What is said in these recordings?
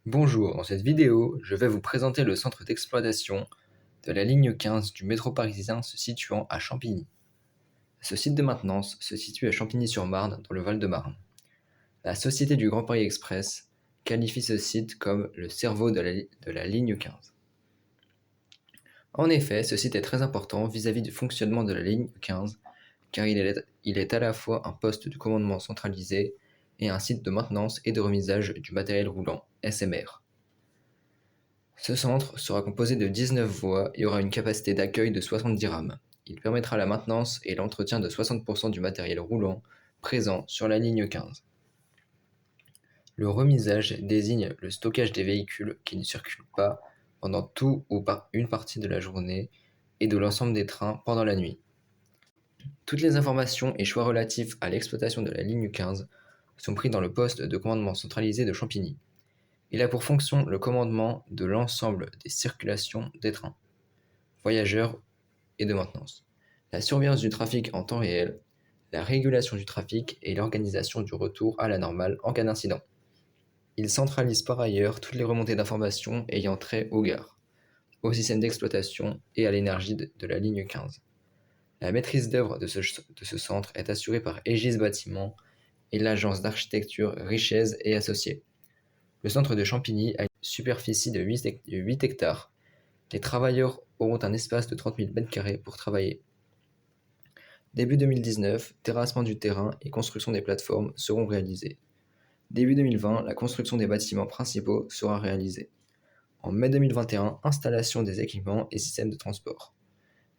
Bonjour, dans cette vidéo, je vais vous présenter le centre d'exploitation de la ligne 15 du métro parisien se situant à Champigny. Ce site de maintenance se situe à Champigny-sur-Marne dans le Val-de-Marne. La Société du Grand Paris Express qualifie ce site comme le cerveau de la ligne 15. En effet, ce site est très important vis-à-vis du fonctionnement de la ligne 15 car il est à la fois un poste de commandement centralisé et un site de maintenance et de remisage du matériel roulant, SMR. Ce centre sera composé de 19 voies et aura une capacité d'accueil de 70 rames. Il permettra la maintenance et l'entretien de 60% du matériel roulant présent sur la ligne 15. Le remisage désigne le stockage des véhicules qui ne circulent pas pendant tout ou une partie de la journée et de l'ensemble des trains pendant la nuit. Toutes les informations et choix relatifs à l'exploitation de la ligne 15 sont pris dans le poste de commandement centralisé de Champigny. Il a pour fonction le commandement de l'ensemble des circulations des trains, voyageurs et de maintenance, la surveillance du trafic en temps réel, la régulation du trafic et l'organisation du retour à la normale en cas d'incident. Il centralise par ailleurs toutes les remontées d'informations ayant trait aux gares, au système d'exploitation et à l'énergie de la ligne 15. La maîtrise d'œuvre de ce centre est assurée par Aegis Bâtiment et l'agence d'architecture Richez et Associés. Le centre de Champigny a une superficie de 8 hectares. Les travailleurs auront un espace de 30 000 m² pour travailler. Début 2019, terrassement du terrain et construction des plateformes seront réalisés. Début 2020, la construction des bâtiments principaux sera réalisée. En mai 2021, installation des équipements et systèmes de transport.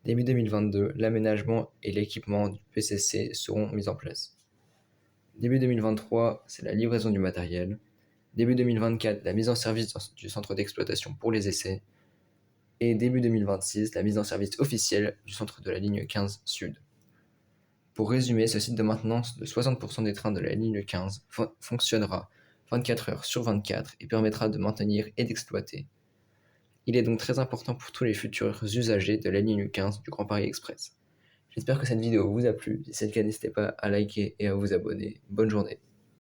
Début 2022, l'aménagement et l'équipement du PCC seront mis en place. Début 2023, c'est la livraison du matériel. Début 2024, la mise en service du centre d'exploitation pour les essais. Et début 2026, la mise en service officielle du centre de la ligne 15 Sud. Pour résumer, ce site de maintenance de 60% des trains de la ligne 15 fonctionnera 24 heures sur 24 et permettra de maintenir et d'exploiter. Il est donc très important pour tous les futurs usagers de la ligne 15 du Grand Paris Express. J'espère que cette vidéo vous a plu. Si c'est le cas, n'hésitez pas à liker et à vous abonner. Bonne journée.